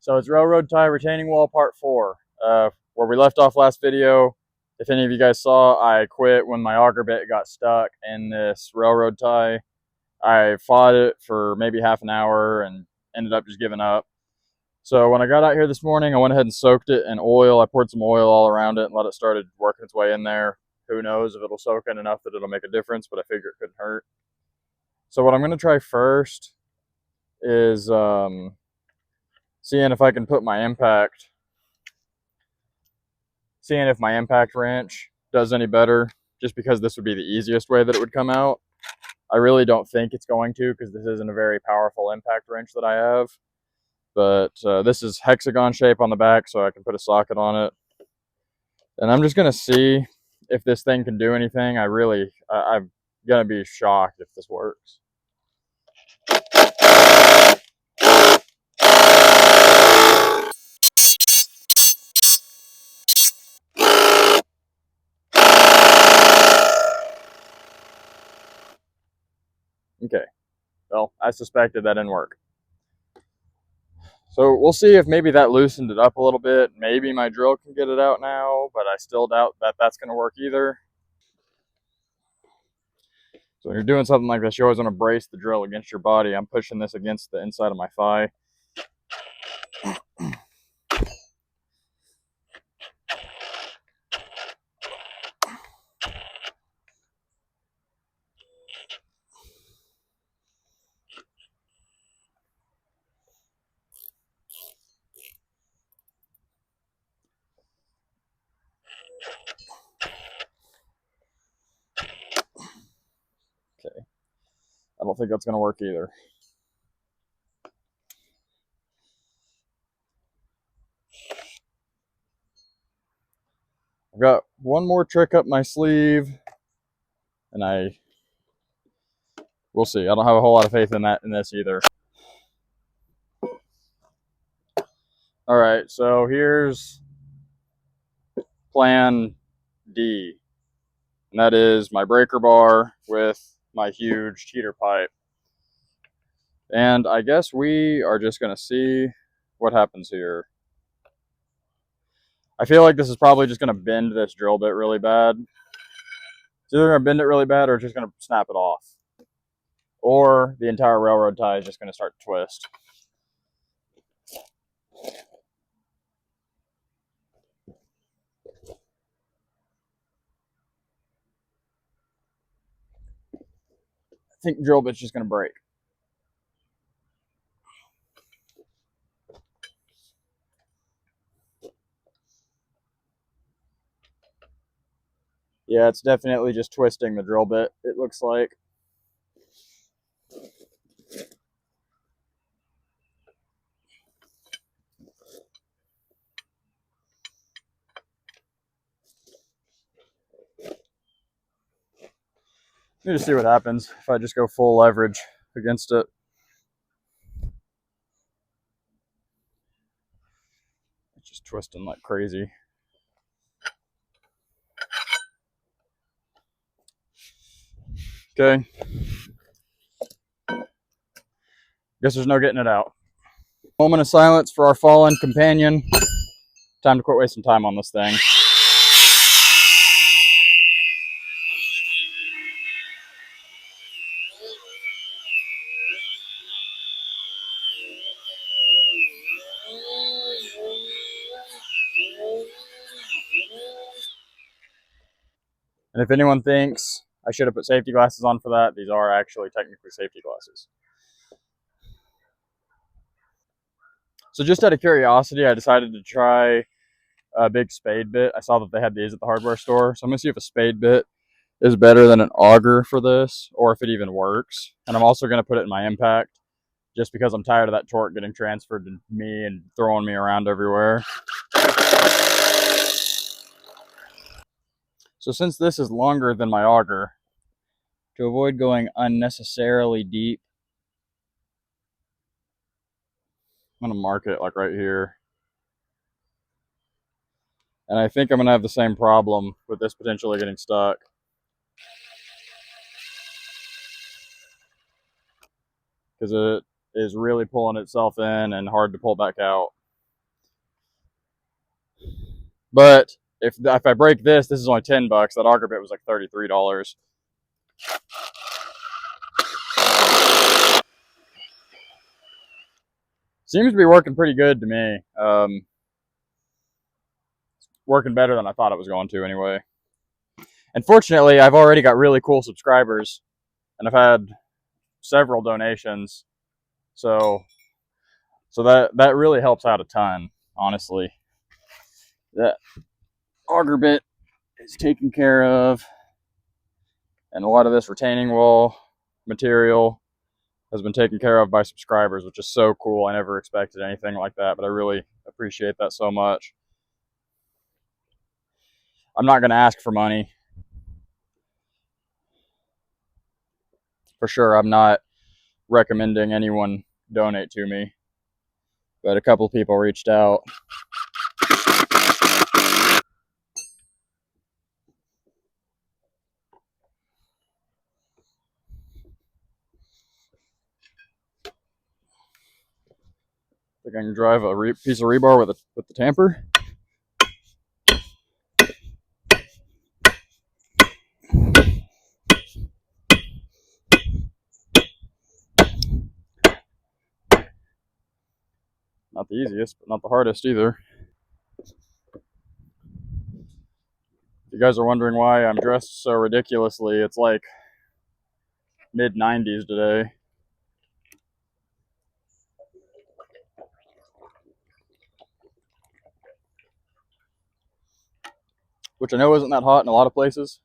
So it's railroad tie retaining wall part 4. Where we left off last video, if any of you guys saw, I quit when my auger bit got stuck in this railroad tie. I fought it for maybe half an hour and ended up just giving up. So when I got out here this morning, I went ahead and soaked it in oil. I poured some oil all around it and let it start working its way in there. Who knows if it'll soak in enough that it'll make a difference, but I figure it couldn't hurt. So what I'm going to try first is seeing if I can put my impact, seeing if my impact wrench does any better, just because this would be the easiest way that it would come out. I really don't think it's going to, because this isn't a very powerful impact wrench that I have. But this is hexagon shape on the back, so I can put a socket on it. And I'm just going to see if this thing can do anything. I'm going to be shocked if this works. Okay, well, I suspected that didn't work. So we'll see if maybe that loosened it up a little bit. Maybe my drill can get it out now, but I still doubt that that's going to work either. So when you're doing something like this, you always want to brace the drill against your body. I'm pushing this against the inside of my thigh. Okay, I don't think that's going to work either. I've got one more trick up my sleeve, and we'll see. I don't have a whole lot of faith in this either. All right, so here's plan D, and that is my breaker bar with my huge cheater pipe. And I guess we are just going to see what happens here. I feel like this is probably just going to bend this drill bit really bad. It's either going to bend it really bad or it's just going to snap it off. Or the entire railroad tie is just going to start to twist. I think the drill bit's just going to break. Yeah, it's definitely just twisting the drill bit, it looks like. Let me just see what happens if I just go full leverage against it. It's just twisting like crazy. Okay. Guess there's no getting it out. Moment of silence for our fallen companion. Time to quit wasting time on this thing. And if anyone thinks I should have put safety glasses on for that, these are actually technically safety glasses. So just out of curiosity, I decided to try a big Spade bit. I saw that they had these at the hardware store. So I'm going to see if a Spade bit is better than an auger for this, or if it even works. And I'm also going to put it in my impact, just because I'm tired of that torque getting transferred to me and throwing me around everywhere. So since this is longer than my auger, to avoid going unnecessarily deep, I'm going to mark it like right here. And I think I'm going to have the same problem with this potentially getting stuck. Because it is really pulling itself in and hard to pull back out. But if I break this is only $10. That auger bit was like $33. Seems to be working pretty good to me. Working better than I thought it was going to anyway. And fortunately, I've already got really cool subscribers, and I've had several donations, so that really helps out a ton, honestly. That auger bit is taken care of, and a lot of this retaining wall material has been taken care of by subscribers, which is so cool. I never expected anything like that, but I really appreciate that so much. I'm not going to ask for money. For sure, I'm not recommending anyone donate to me, but a couple people reached out. Think I can drive a piece of rebar with the tamper. Not the easiest, but not the hardest either. If you guys are wondering why I'm dressed so ridiculously, it's like mid-90s today. Which I know isn't that hot in a lot of places,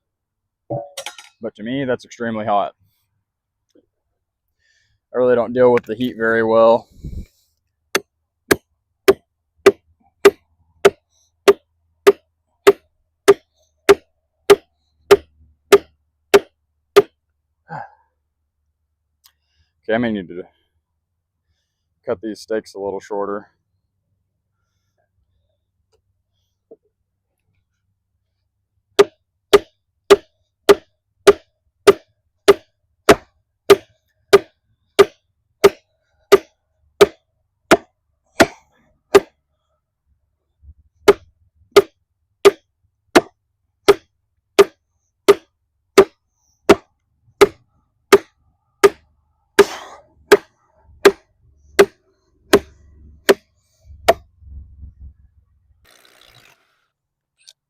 but to me, that's extremely hot. I really don't deal with the heat very well. Okay, I may need to cut these steaks a little shorter.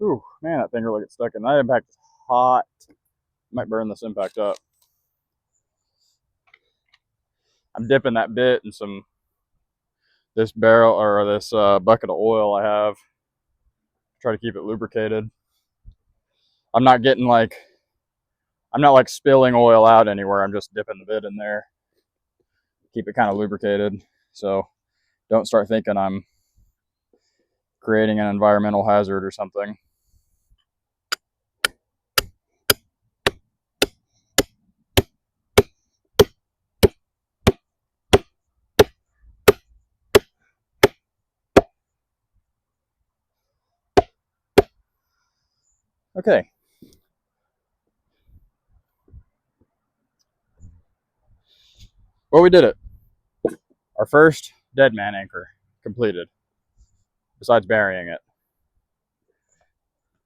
Ooh, man, that thing really gets stuck in. That impact is hot. Might burn this impact up. I'm dipping that bit in this barrel or this bucket of oil I have. Try to keep it lubricated. I'm not like spilling oil out anywhere. I'm just dipping the bit in there. Keep it kind of lubricated. So don't start thinking I'm creating an environmental hazard or something. Okay. Well, we did it. Our first dead man anchor completed, besides burying it.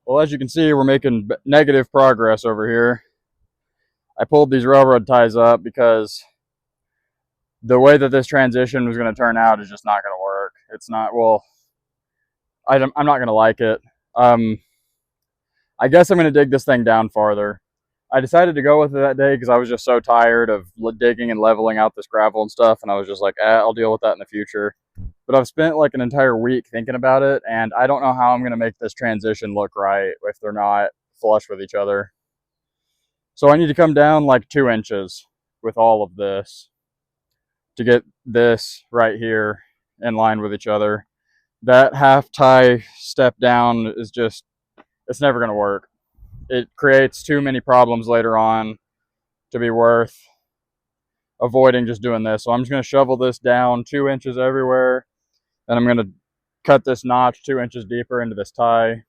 Well, as you can see, we're making negative progress over here. I pulled these railroad ties up because the way that this transition was going to turn out is just not going to work. It's not, well, I'm not going to like it. I guess I'm going to dig this thing down farther. I decided to go with it that day because I was just so tired of digging and leveling out this gravel and stuff, and I was just like, I'll deal with that in the future. But I've spent like an entire week thinking about it, and I don't know how I'm going to make this transition look right if they're not flush with each other. So I need to come down like 2 inches with all of this to get this right here in line with each other. That half tie step down is just, it's never going to work. It creates too many problems later on to be worth avoiding just doing this. So I'm just going to shovel this down 2 inches everywhere, and I'm going to cut this notch 2 inches deeper into this tie,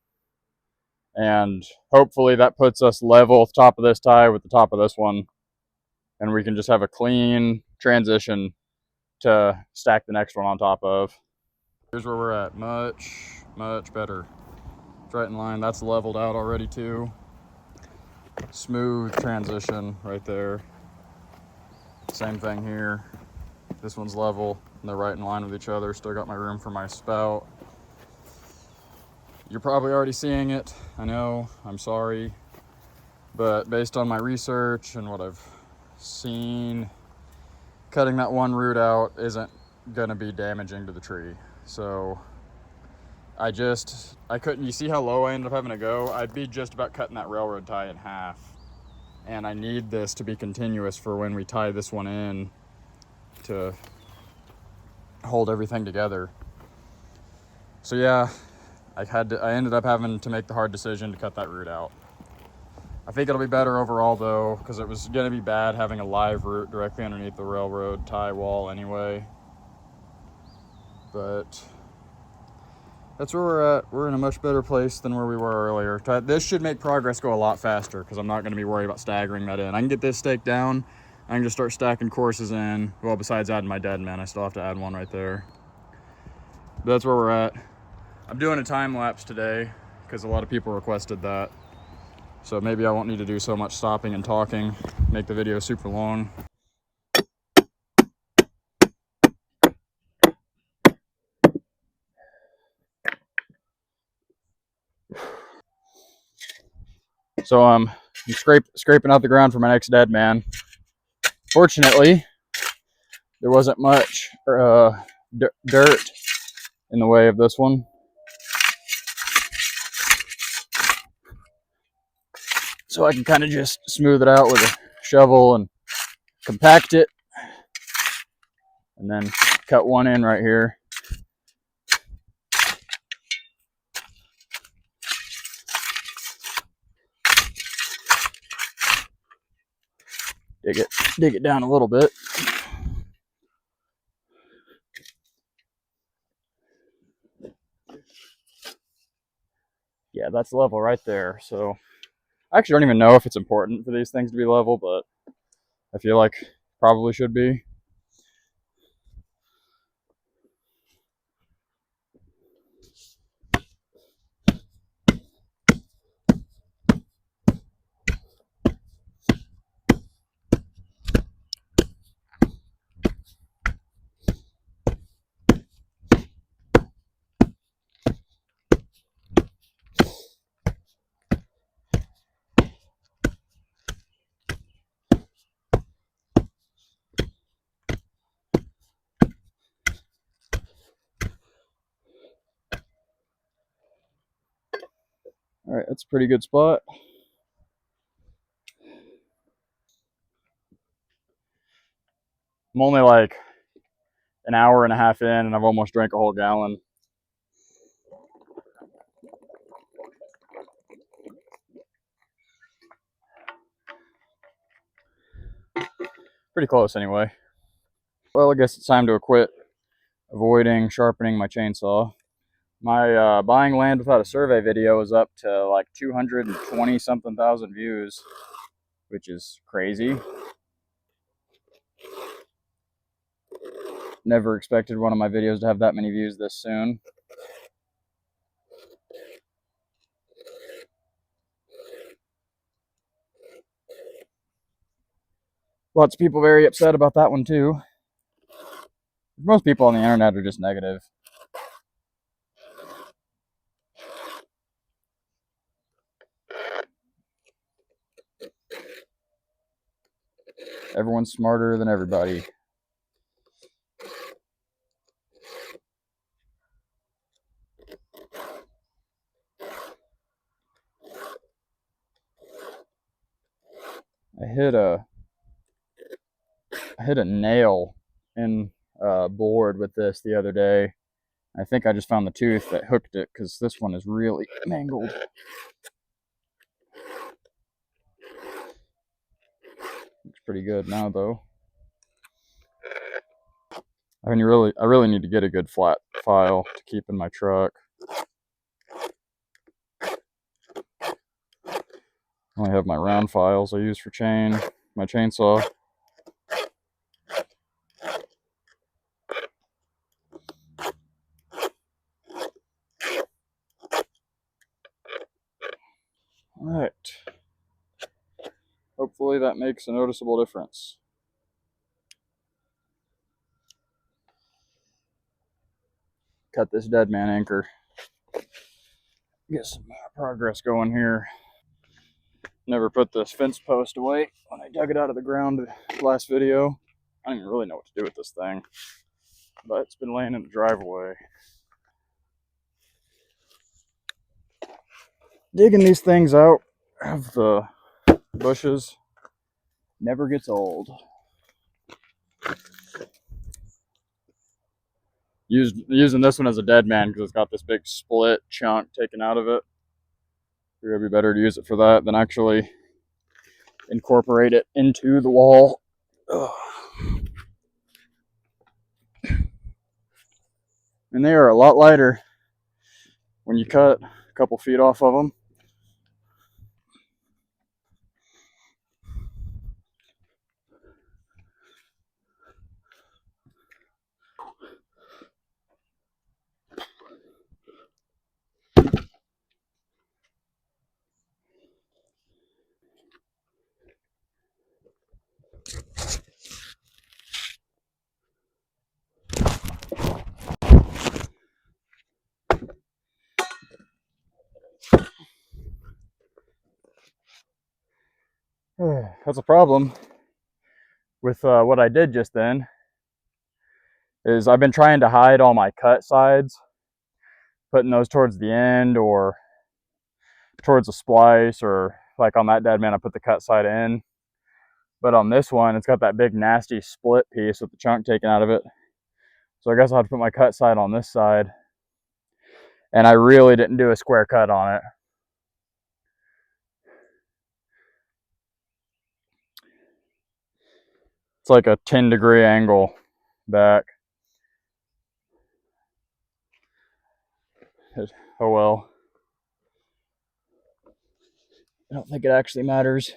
and hopefully that puts us level with the top of this tie with the top of this one, and we can just have a clean transition to stack the next one on top of. Here's where we're at. Much better. It's right in line. That's leveled out already too. Smooth transition right there. Same thing here. This one's level and they're right in line with each other. Still got my room for my spout. You're probably already seeing it. I know, I'm sorry. But based on my research and what I've seen, cutting that one root out isn't gonna be damaging to the tree. So I couldn't, you see how low I ended up having to go? I'd be just about cutting that railroad tie in half. And I need this to be continuous for when we tie this one in to hold everything together. So yeah, I ended up having to make the hard decision to cut that root out. I think it'll be better overall though, because it was gonna be bad having a live root directly underneath the railroad tie wall anyway. But that's where we're at. We're in a much better place than where we were earlier. This should make progress go a lot faster because I'm not gonna be worried about staggering that in. I can get this staked down. I can just start stacking courses in. Well, besides adding my dead man, I still have to add one right there. But that's where we're at. I'm doing a time lapse today because a lot of people requested that. So maybe I won't need to do so much stopping and talking, make the video super long. So I'm scraping out the ground for my next dead man. Fortunately, there wasn't much dirt in the way of this one. So I can kind of just smooth it out with a shovel and compact it. And then cut one in right here. Dig it down a little bit. Yeah, that's level right there. So I actually don't even know if it's important for these things to be level, but I feel like probably should be. All right, that's a pretty good spot. I'm only like an hour and a half in and I've almost drank a whole gallon. Pretty close anyway. Well, I guess it's time to quit avoiding sharpening my chainsaw. My buying land without a survey video is up to like 220 something thousand views, which is crazy. Never expected one of my videos to have that many views this soon. Lots of people very upset about that one too. Most people on the internet are just negative. Everyone's smarter than everybody. I hit a nail in a board with this the other day. I think I just found the tooth that hooked it because this one is really mangled. Looks pretty good now though. I mean, I really need to get a good flat file to keep in my truck. I only have my round files I use for my chainsaw. Alright. Hopefully that makes a noticeable difference. Cut this dead man anchor. Get some progress going here. Never put this fence post away when I dug it out of the ground last video. I don't even really know what to do with this thing, but it's been laying in the driveway. Digging these things out of the bushes never gets old. Using this one as a dead man because it's got this big split chunk taken out of it. It's gonna be better to use it for that than actually incorporate it into the wall. Ugh. And they are a lot lighter when you cut a couple feet off of them. That's a problem with what I did just then. Is I've been trying to hide all my cut sides, putting those towards the end or towards a splice, or like on that dead man I put the cut side in. But on this one, it's got that big nasty split piece with the chunk taken out of it. So I guess I'll have to put my cut side on this side. And I really didn't do a square cut on it. It's like a 10-degree angle back. Oh well. I don't think it actually matters.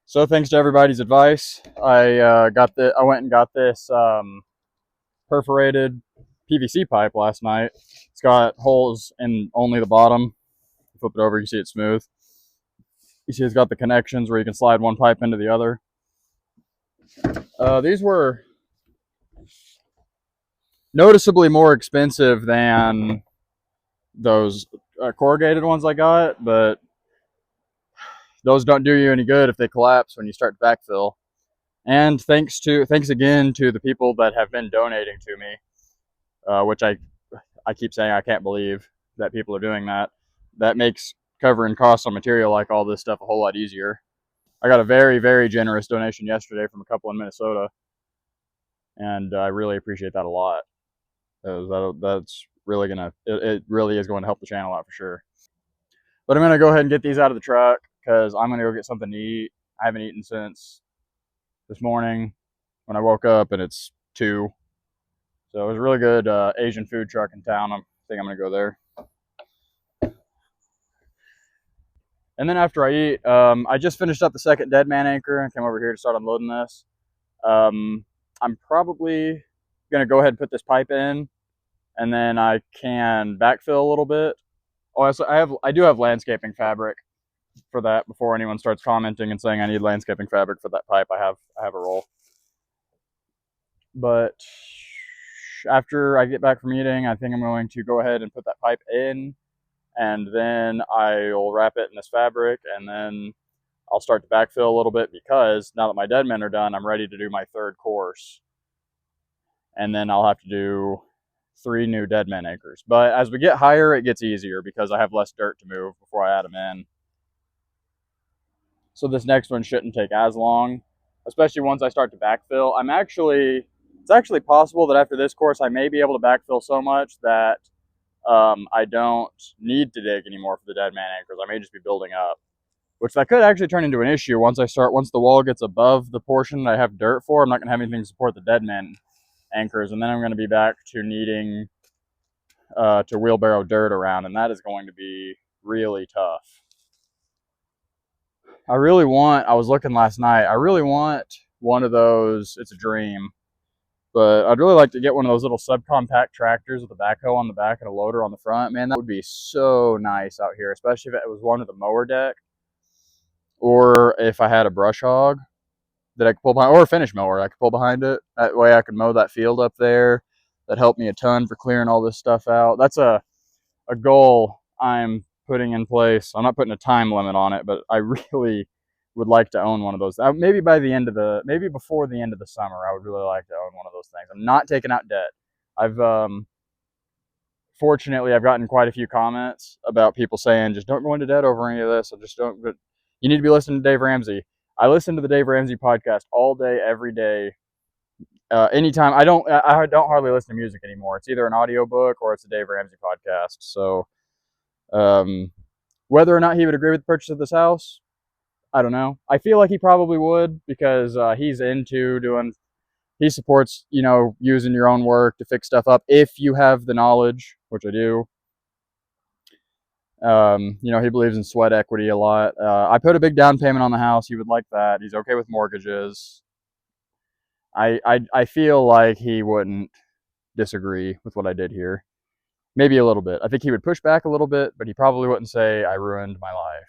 So thanks to everybody's advice, I went and got this perforated PVC pipe last night. It's got holes in only the bottom. Flip it over, you see it's smooth. You see it's got the connections where you can slide one pipe into the other. These were noticeably more expensive than those corrugated ones I got, but those don't do you any good if they collapse when you start to backfill. And thanks again to the people that have been donating to me, which I keep saying I can't believe that people are doing that. That makes covering costs on material like all this stuff a whole lot easier. I got a very, very generous donation yesterday from a couple in Minnesota, and I really appreciate that a lot. That's really it really is going to help the channel out for sure. But I'm gonna go ahead and get these out of the truck because I'm gonna go get something to eat. I haven't eaten since this morning when I woke up, and it's 2. So it was a really good Asian food truck in town. I think I'm gonna go there. And then after I eat, I just finished up the second dead man anchor and came over here to start unloading this. I'm probably gonna go ahead and put this pipe in, and then I can backfill a little bit. Oh, I do have landscaping fabric for that. Before anyone starts commenting and saying I need landscaping fabric for that pipe, I have a roll. But after I get back from eating, I think I'm going to go ahead and put that pipe in, and then I'll wrap it in this fabric, and then I'll start to backfill a little bit because now that my dead men are done, I'm ready to do my 3rd course. And then I'll have to do 3 new dead men anchors. But as we get higher, it gets easier because I have less dirt to move before I add them in. So this next one shouldn't take as long, especially once I start to backfill. It's actually possible that after this course, I may be able to backfill so much that I don't need to dig anymore for the dead man anchors. I may just be building up, which that could actually turn into an issue once the wall gets above the portion that I have dirt for. I'm not going to have anything to support the dead man anchors, and then I'm going to be back to needing to wheelbarrow dirt around, and that is going to be really tough. I was looking last night, I really want one of those, it's a dream, But I'd really like to get one of those little subcompact tractors with a backhoe on the back and a loader on the front. Man, that would be so nice out here, especially if it was one with a mower deck, or if I had a brush hog that I could pull behind, or a finish mower I could pull behind it. That way I could mow that field up there. That helped me a ton for clearing all this stuff out. That's a goal I'm putting in place. I'm not putting a time limit on it, but I really would like to own one of those. Maybe by the end of maybe before the end of the summer, I would really like to own one of those things. I'm not taking out debt. I've fortunately I've gotten quite a few comments about people saying just don't go into debt over any of this. I just don't. But you need to be listening to Dave Ramsey. I listen to the Dave Ramsey podcast all day, every day. Anytime I don't hardly listen to music anymore. It's either an audiobook or it's a Dave Ramsey podcast. So whether or not he would agree with the purchase of this house, I don't know. I feel like he probably would, because he's into doing, he supports, using your own work to fix stuff up if you have the knowledge, which I do. He believes in sweat equity a lot. I put a big down payment on the house. He would like that. He's okay with mortgages. I feel like he wouldn't disagree with what I did here. Maybe a little bit. I think he would push back a little bit, but he probably wouldn't say I ruined my life.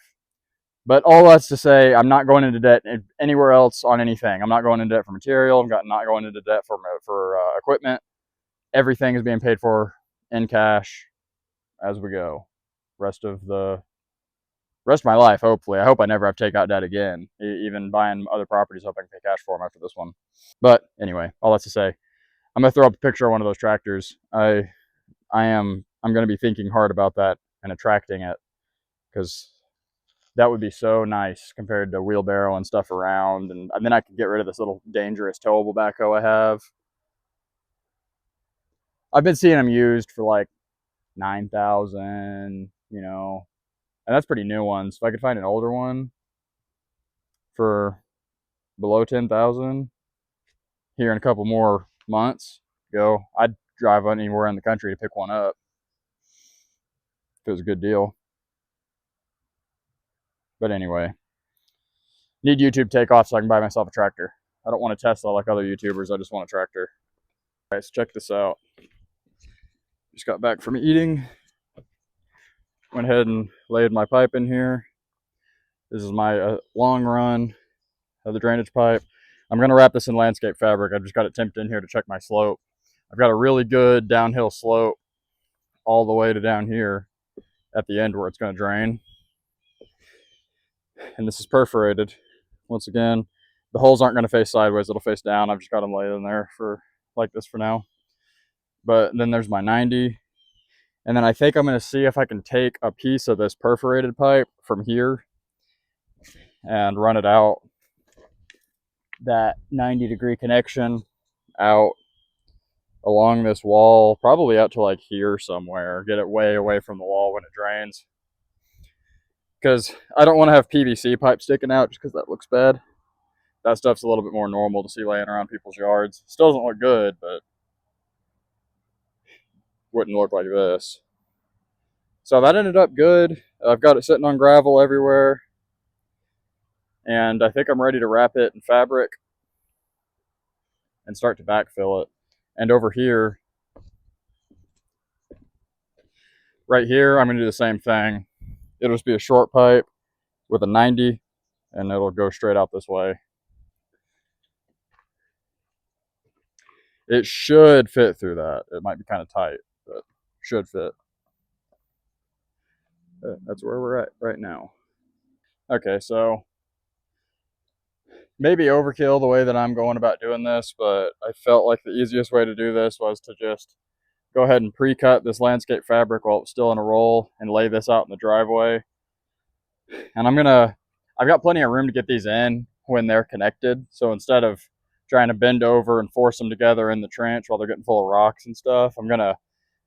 But all that's to say, I'm not going into debt anywhere else on anything. I'm not going into debt for material. I'm not going into debt for equipment. Everything is being paid for in cash as we go. Rest of my life, hopefully. I hope I never have to take out debt again. Even buying other properties, I hope I can pay cash for them after this one. But anyway, all that's to say, I'm gonna throw up a picture of one of those tractors. I'm going to be thinking hard about that and attracting it, because that would be so nice compared to wheelbarrow and stuff around. And then I could get rid of this little dangerous towable backhoe I have. I've been seeing them used for like 9,000, and that's pretty new ones. If I could find an older one for below 10,000 here in a couple more months, I'd drive anywhere in the country to pick one up if it was a good deal. But anyway, need YouTube take off so I can buy myself a tractor. I don't want a Tesla like other YouTubers. I just want a tractor. All right, so check this out. Just got back from eating. Went ahead and laid my pipe in here. This is my long run of the drainage pipe. I'm going to wrap this in landscape fabric. I just got it temped in here to check my slope. I've got a really good downhill slope all the way to down here at the end where it's going to drain. And this is perforated. Once again, the holes aren't going to face sideways. It'll face down. I've just got them laid in there for like this for now. But then there's my 90. And then I think I'm going to see if I can take a piece of this perforated pipe from here and run it out that 90-degree connection out along this wall, probably out to like here somewhere. Get it way away from the wall when it drains, because I don't want to have PVC pipe sticking out just because that looks bad. That stuff's a little bit more normal to see laying around people's yards. Still doesn't look good, but wouldn't look like this. So that ended up good. I've got it sitting on gravel everywhere, and I think I'm ready to wrap it in fabric and start to backfill it. And over here, right here, I'm going to do the same thing. It'll just be a short pipe with a 90, and it'll go straight out this way. It should fit through that. It might be kind of tight, but should fit. That's where we're at right now. Okay, so maybe overkill the way that I'm going about doing this, but I felt like the easiest way to do this was to just go ahead and pre-cut this landscape fabric while it's still in a roll and lay this out in the driveway. And I've got plenty of room to get these in when they're connected. So instead of trying to bend over and force them together in the trench while they're getting full of rocks and stuff, I'm gonna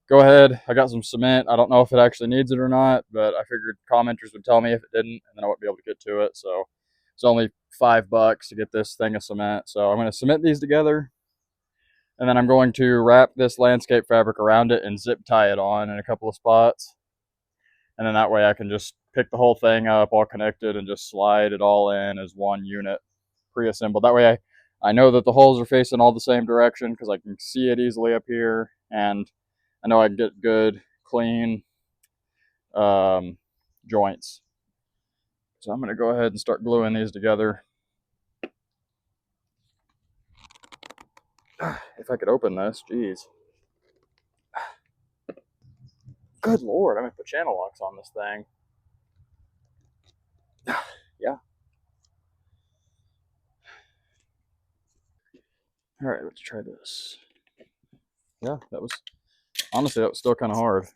go ahead. I got some cement. I don't know if it actually needs it or not, but I figured commenters would tell me if it didn't, and then I wouldn't be able to get to it. So it's only $5 to get this thing of cement. So I'm gonna cement these together, and then I'm going to wrap this landscape fabric around it and zip tie it on in a couple of spots. And then that way I can just pick the whole thing up all connected and just slide it all in as one unit pre-assembled. That way I know that the holes are facing all the same direction because I can see it easily up here, and I know I can get good, clean joints. So I'm going to go ahead and start gluing these together. If I could open this, geez. Good Lord, I'm going to put channel locks on this thing. Yeah. All right, let's try this. Yeah, that was, honestly, that was still kind of hard.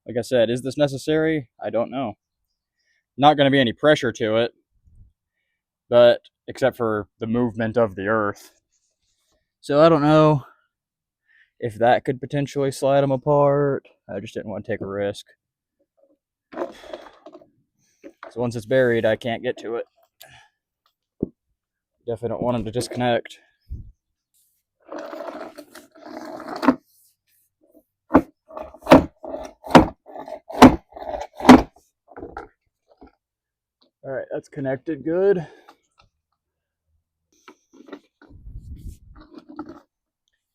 Like I said, is this necessary? I don't know. Not going to be any pressure to it, but except for the movement of the earth. So I don't know if that could potentially slide them apart. I just didn't want to take a risk. So once it's buried, I can't get to it. Definitely don't want them to disconnect. All right, that's connected good.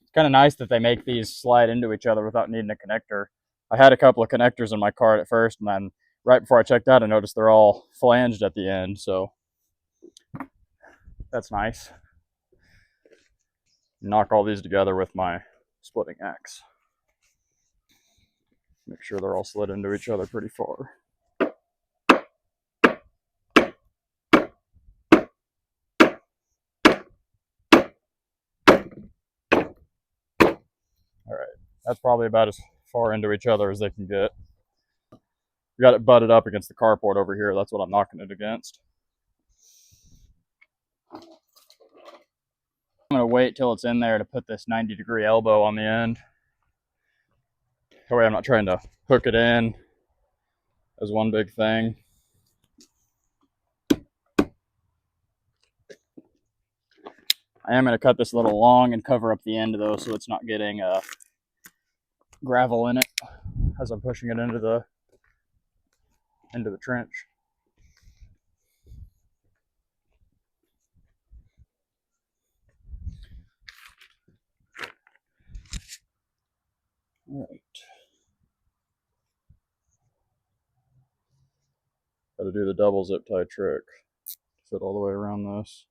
It's kind of nice that they make these slide into each other without needing a connector. I had a couple of connectors in my cart at first, and then right before I checked out, I noticed they're all flanged at the end, so that's nice. Knock all these together with my splitting axe. Make sure they're all slid into each other pretty far. All right, that's probably about as far into each other as they can get. We got it butted up against the carport over here. That's what I'm knocking it against. I'm gonna wait till it's in there to put this 90-degree elbow on the end. That way I'm not trying to hook it in as one big thing. I am gonna cut this a little long and cover up the end though, so it's not getting gravel in it as I'm pushing it into the trench. All right. Got to do the double zip tie trick. Fit all the way around this.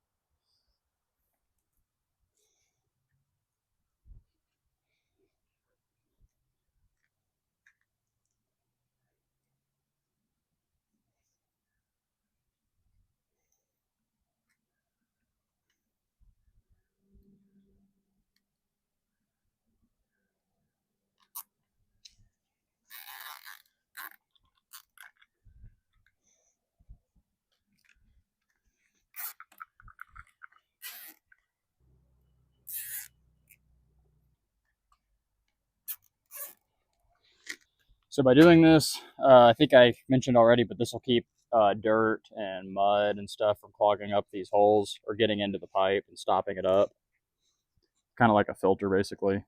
So by doing this, I think I mentioned already, but this will keep dirt and mud and stuff from clogging up these holes or getting into the pipe and stopping it up. Kind of like a filter, basically.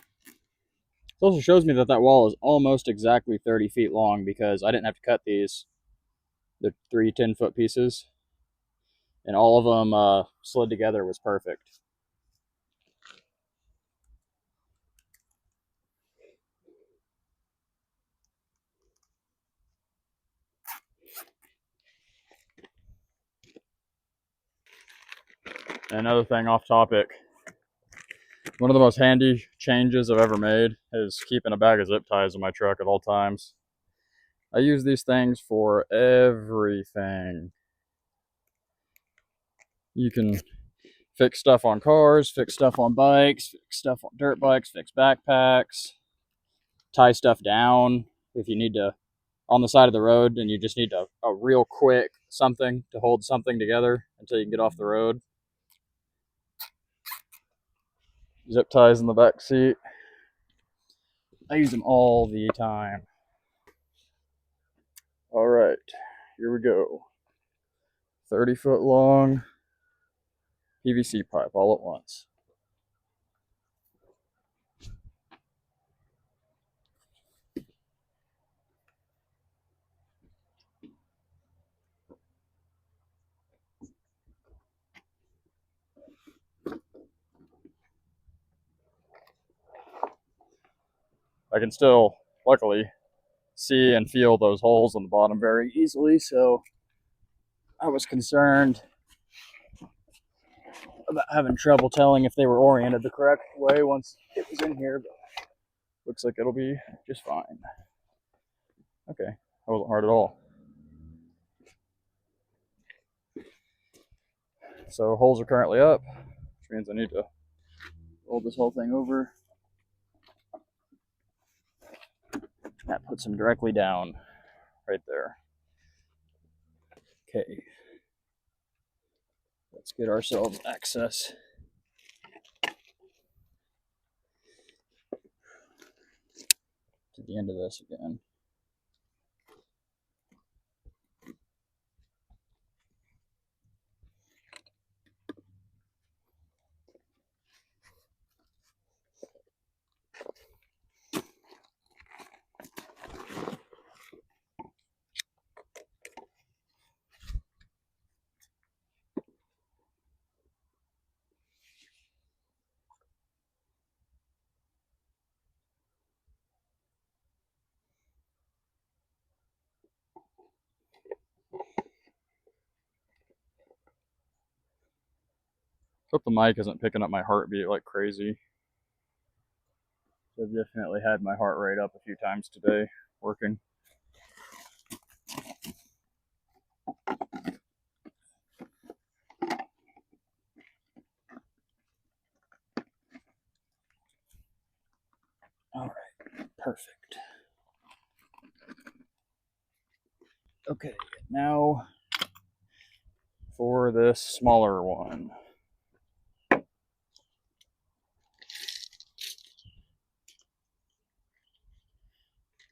It also shows me that that wall is almost exactly 30 feet long because I didn't have to cut these. The 3 10-foot pieces. And all of them slid together was perfect. And another thing off topic, one of the most handy changes I've ever made is keeping a bag of zip ties in my truck at all times. I use these things for everything. You can fix stuff on cars, fix stuff on bikes, fix stuff on dirt bikes, fix backpacks, tie stuff down if you need to on the side of the road and you just need a real quick something to hold something together until you can get off the road. Zip ties in the back seat. I use them all the time. All right, here we go. 30-foot long PVC pipe all at once. I can still, luckily, see and feel those holes on the bottom very easily, so I was concerned about having trouble telling if they were oriented the correct way once it was in here, but looks like it'll be just fine. Okay, that wasn't hard at all. So holes are currently up, which means I need to roll this whole thing over. That puts them directly down right there. Okay, let's get ourselves access to the end of this again. Hope the mic isn't picking up my heartbeat like crazy. I've definitely had my heart rate up a few times today working. All right, perfect. Okay, now for this smaller one.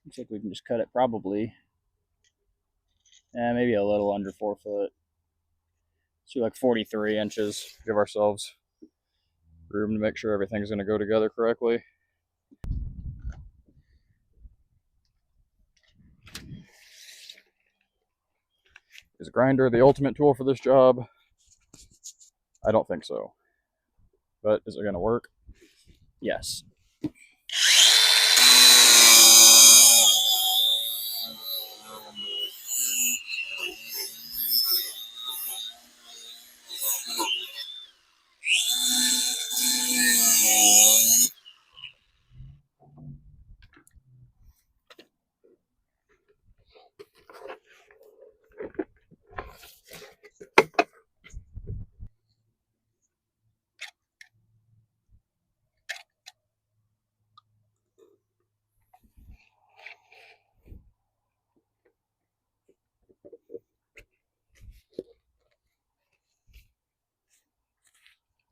Looks like we can just cut it probably, maybe a little under 4 foot. Let's do like 43 inches. Give ourselves room to make sure everything's going to go together correctly. Is a grinder the ultimate tool for this job? I don't think so. But is it going to work? Yes.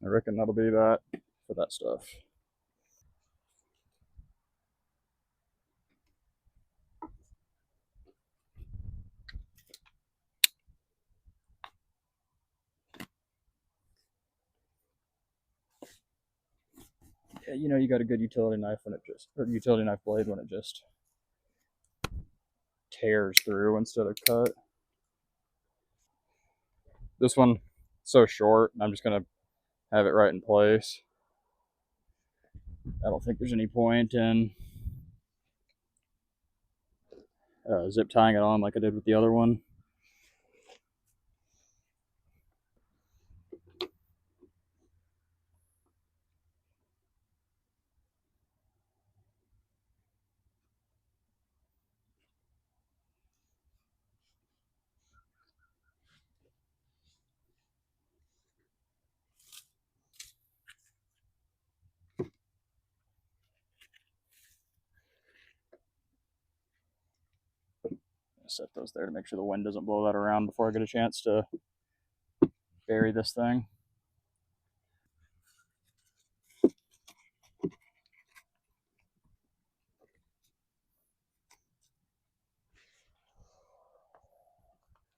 I reckon that'll be that for that stuff. Yeah, you know, you got a good utility knife when it just, or utility knife blade when it just tears through instead of cut. This one, so short, I'm just gonna have it right in place. I don't think there's any point in zip tying it on like I did with the other one. Set those there to make sure the wind doesn't blow that around before I get a chance to bury this thing.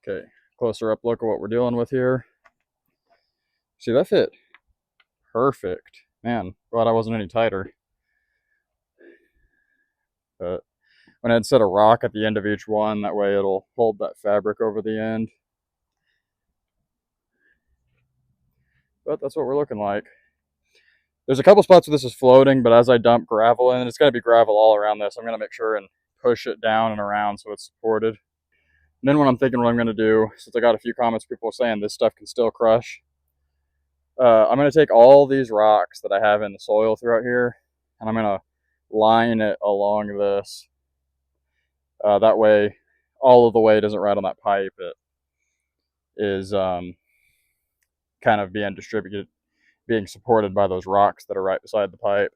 Okay, closer up look at what we're dealing with here. See, that fit perfect. Man, glad I wasn't any tighter. But when I'd set a rock at the end of each one, that way it'll hold that fabric over the end. But that's what we're looking like. There's a couple spots where this is floating, but as I dump gravel in, it's going to be gravel all around this. I'm going to make sure and push it down and around so it's supported. And then what I'm thinking what I'm going to do, since I got a few comments, people saying this stuff can still crush, I'm going to take all these rocks that I have in the soil throughout here, and I'm going to line it along this. That way, all of the weight isn't right on that pipe. It is kind of being distributed, being supported by those rocks that are right beside the pipe.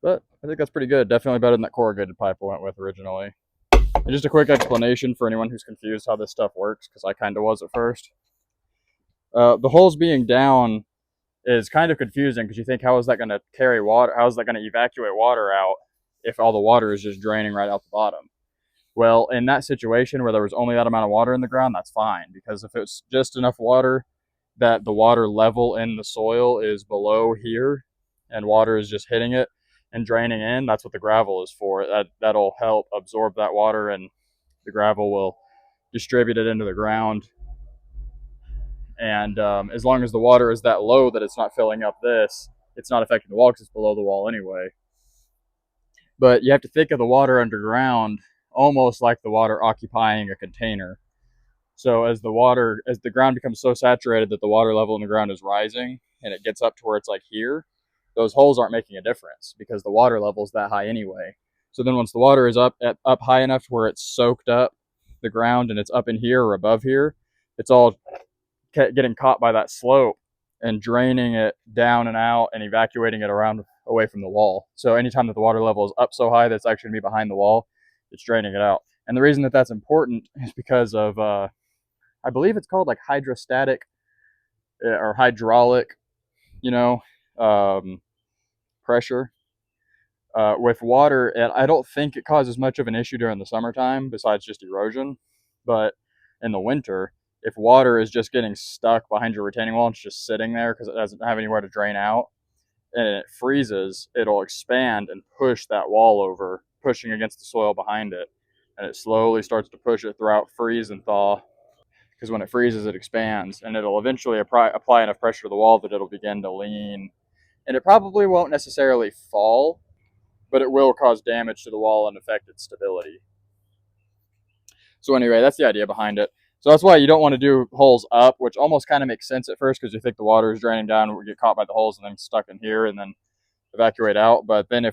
But I think that's pretty good. Definitely better than that corrugated pipe I went with originally. And just a quick explanation for anyone who's confused how this stuff works, because I kind of was at first. The holes being down is kind of confusing because you think, how is that going to carry water? How is that going to evacuate water out if all the water is just draining right out the bottom? Well, in that situation where there was only that amount of water in the ground, that's fine, because if it's just enough water that the water level in the soil is below here and water is just hitting it and draining in, that's what the gravel is for. That'll help absorb that water, and the gravel will distribute it into the ground. And as long as the water is that low that it's not filling up this, it's not affecting the wall because it's below the wall anyway. But you have to think of the water underground almost like the water occupying a container. So as the ground becomes so saturated that the water level in the ground is rising and it gets up to where it's like here, those holes aren't making a difference because the water level is that high anyway. So then once the water is up high enough to where it's soaked up the ground and it's up in here or above here, it's all getting caught by that slope and draining it down and out and evacuating it around away from the wall. So anytime that the water level is up so high that it's actually going to be behind the wall, it's draining it out. And the reason that that's important is because of, I believe it's called like hydrostatic or hydraulic, pressure. With water, and I don't think it causes much of an issue during the summertime besides just erosion. But in the winter, if water is just getting stuck behind your retaining wall and it's just sitting there because it doesn't have anywhere to drain out, and it freezes, it'll expand and push that wall over, pushing against the soil behind it. And it slowly starts to push it throughout freeze and thaw, because when it freezes, it expands, and it'll eventually apply enough pressure to the wall that it'll begin to lean. And it probably won't necessarily fall, but it will cause damage to the wall and affect its stability. So anyway, that's the idea behind it. So that's why you don't want to do holes up, which almost kind of makes sense at first because you think the water is draining down and we get caught by the holes and then stuck in here and then evacuate out. But then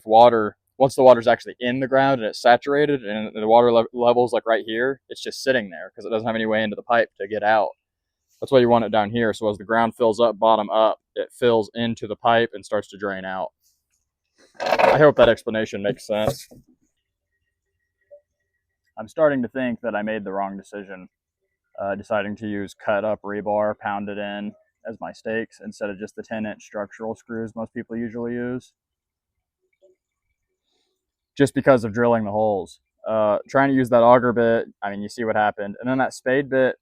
once the water's actually in the ground and it's saturated and the water level's like right here, it's just sitting there because it doesn't have any way into the pipe to get out. That's why you want it down here. So as the ground fills up, bottom up, it fills into the pipe and starts to drain out. I hope that explanation makes sense. I'm starting to think that I made the wrong decision, deciding to use cut up rebar pounded in as my stakes instead of just the 10-inch structural screws most people usually use, just because of drilling the holes. Trying to use that auger bit, I mean, you see what happened. And then that spade bit,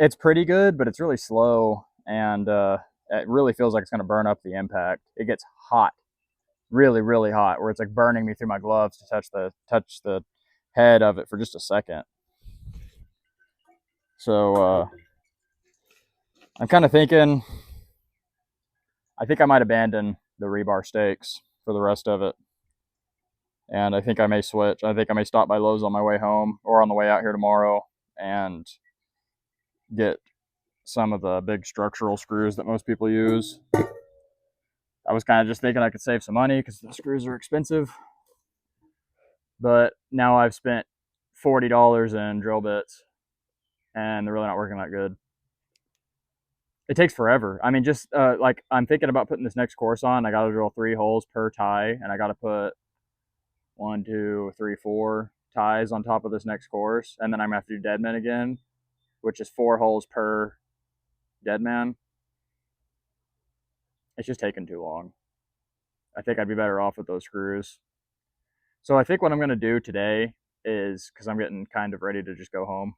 it's pretty good, but it's really slow, and it really feels like it's going to burn up the impact. It gets hot, really, really hot, where it's like burning me through my gloves to touch the head of it for just a second. So I'm kind of thinking, I think I might abandon the rebar stakes for the rest of it. And I think I may switch. I think I may stop by Lowe's on my way home or on the way out here tomorrow and get some of the big structural screws that most people use. I was kind of just thinking I could save some money because the screws are expensive. But now I've spent $40 in drill bits and they're really not working that good. It takes forever. I mean, just like I'm thinking about putting this next course on. I got to drill 3 holes per tie, and I got to put 1, 2, 3, 4 ties on top of this next course, and then I'm gonna have to do deadman again, which is 4 holes per deadman. It's just taking too long. I think I'd be better off with those screws. So I think what I'm gonna do today is, because I'm getting kind of ready to just go home,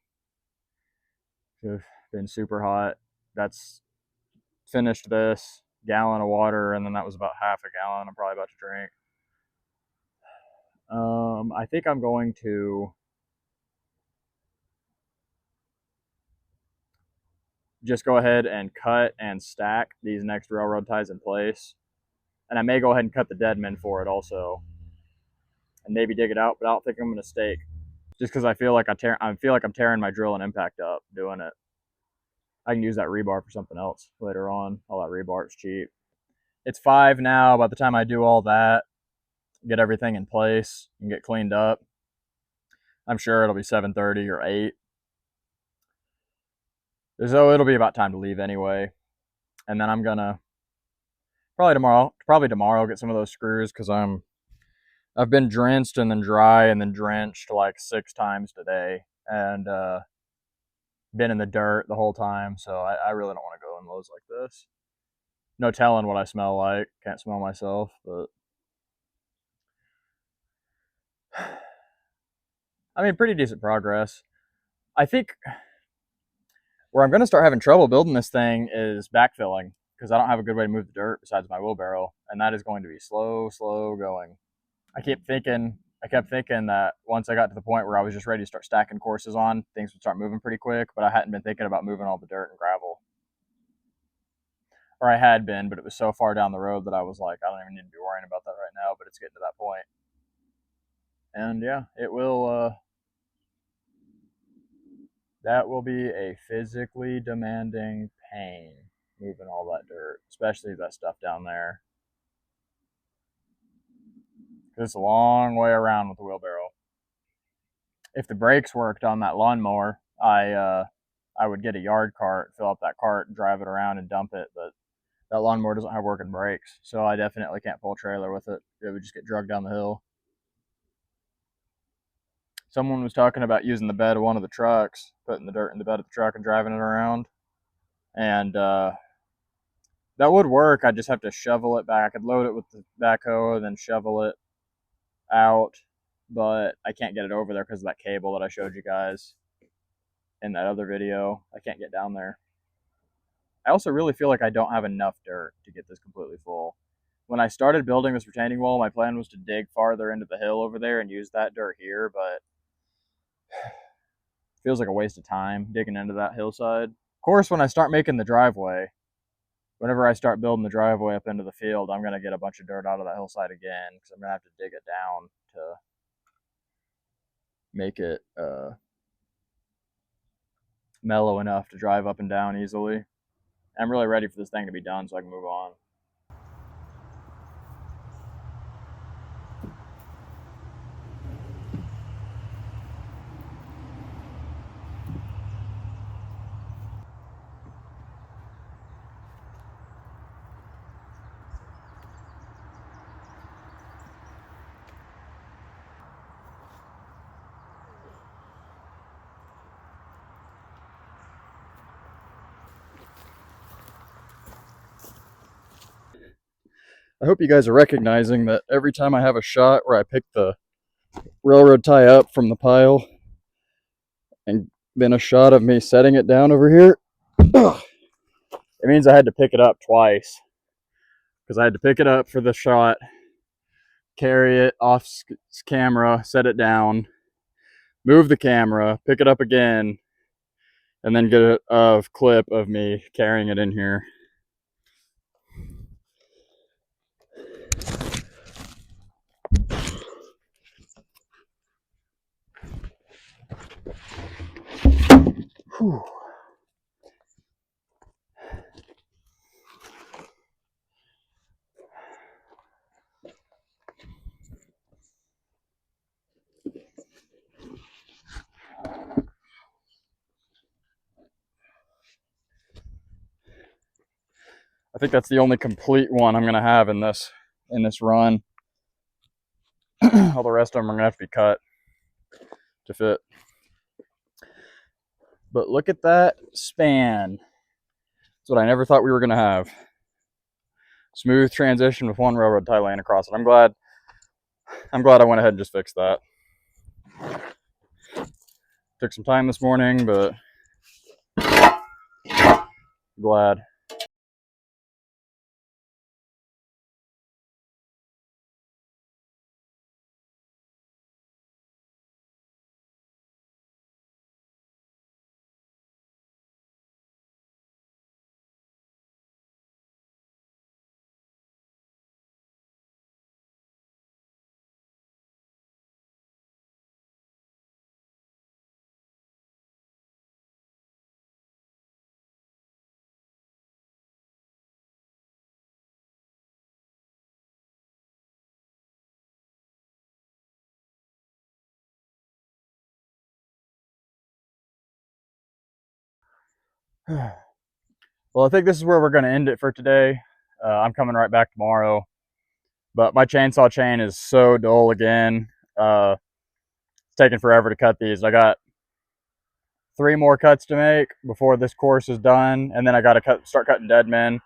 It's been super hot. That's finished this gallon of water, and then that was about half a gallon I'm probably about to drink. I think I'm going to just go ahead and cut and stack these next railroad ties in place. And I may go ahead and cut the dead men for it also, and maybe dig it out, but I don't think I'm going to stake, just because I feel like I'm tearing my drill and impact up doing it. I can use that rebar for something else later on. All that rebar is cheap. It's 5 now. By the time I do all that, get everything in place and get cleaned up, I'm sure it'll be 7:30 or 8. So it'll be about time to leave anyway. And then I'm gonna probably tomorrow get some of those screws, because I've been drenched and then dry and then drenched like 6 times today, and been in the dirt the whole time. So I really don't want to go in lows like this. No telling what I smell like. Can't smell myself, but I mean, pretty decent progress. I think where I'm going to start having trouble building this thing is backfilling, because I don't have a good way to move the dirt besides my wheelbarrow, and that is going to be slow going. I kept thinking that once I got to the point where I was just ready to start stacking courses on, things would start moving pretty quick, but I hadn't been thinking about moving all the dirt and gravel. Or I had been, but it was so far down the road that I was like, I don't even need to be worrying about that right now, but it's getting to that point. And yeah, it will, that will be a physically demanding pain, moving all that dirt, especially that stuff down there. It's a long way around with the wheelbarrow. If the brakes worked on that lawnmower, I would get a yard cart, fill up that cart, and drive it around and dump it, but that lawnmower doesn't have working brakes, so I definitely can't pull a trailer with it. It would just get dragged down the hill. Someone was talking about using the bed of one of the trucks, putting the dirt in the bed of the truck and driving it around, and that would work. I'd just have to shovel it back. I could load it with the backhoe and then shovel it out, but I can't get it over there because of that cable that I showed you guys in that other video. I can't get down there. I also really feel like I don't have enough dirt to get this completely full. When I started building this retaining wall, my plan was to dig farther into the hill over there and use that dirt here, but it feels like a waste of time digging into that hillside. Of course, when I start making the driveway, whenever I start building the driveway up into the field, I'm going to get a bunch of dirt out of that hillside again, because I'm going to have to dig it down to make it mellow enough to drive up and down easily. I'm really ready for this thing to be done so I can move on. I hope you guys are recognizing that every time I have a shot where I pick the railroad tie up from the pile and then a shot of me setting it down over here, it means I had to pick it up twice, because I had to pick it up for the shot, carry it off camera, set it down, move the camera, pick it up again, and then get a clip of me carrying it in here. Whew. I think that's the only complete one I'm gonna have in this run. All the rest of them are gonna have to be cut to fit. But look at that span. That's what I never thought we were gonna have. Smooth transition with one railroad tie laying across it. I'm glad I went ahead and just fixed that. Took some time this morning, but Glad. Well, I think this is where we're going to end it for today. I'm coming right back tomorrow. But my chainsaw chain is so dull again. It's taking forever to cut these. I got 3 more cuts to make before this course is done, and then I got to start cutting dead men.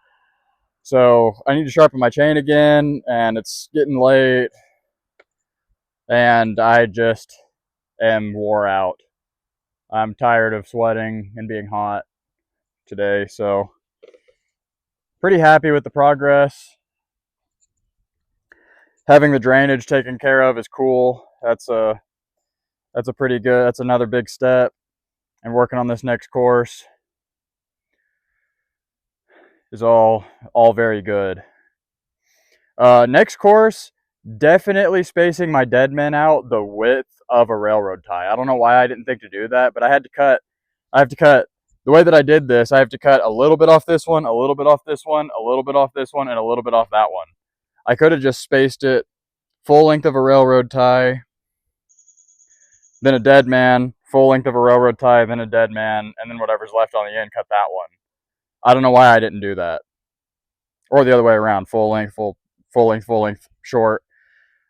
So I need to sharpen my chain again, and it's getting late, and I just am wore out. I'm tired of sweating and being hot today, so pretty happy with the progress. Having the drainage taken care of is cool. That's a pretty good, that's another big step. And working on this next course is all very good. Next course, definitely spacing my dead men out the width of a railroad tie. I don't know why I didn't think to do that, but I have to cut, the way that I did this, I have to cut a little bit off this one, a little bit off this one, a little bit off this one, and a little bit off that one. I could have just spaced it full length of a railroad tie, then a dead man, full length of a railroad tie, then a dead man, and then whatever's left on the end, cut that one. I don't know why I didn't do that. Or the other way around, full length, full length, short.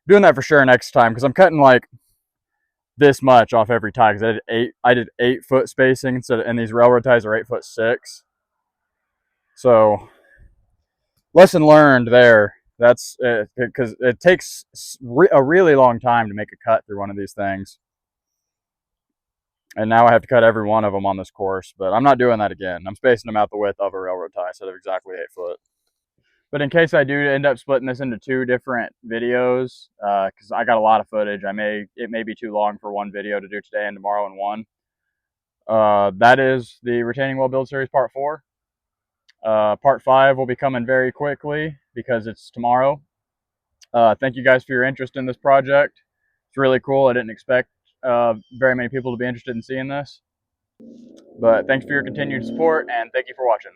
Doing that for sure next time, because I'm cutting like this much off every tie, because I did 8-foot spacing instead of, and these railroad ties are 8'6". So lesson learned there. That's because it takes a really long time to make a cut through one of these things. And now I have to cut every one of them on this course, but I'm not doing that again. I'm spacing them out the width of a railroad tie instead of exactly 8 foot. But in case I do end up splitting this into 2 different videos, because I got a lot of footage, it may be too long for one video to do today and tomorrow in one. That is the retaining wall build series part 4. Part 5 will be coming very quickly because it's tomorrow. Thank you guys for your interest in this project. It's really cool. I didn't expect very many people to be interested in seeing this. But thanks for your continued support, and thank you for watching.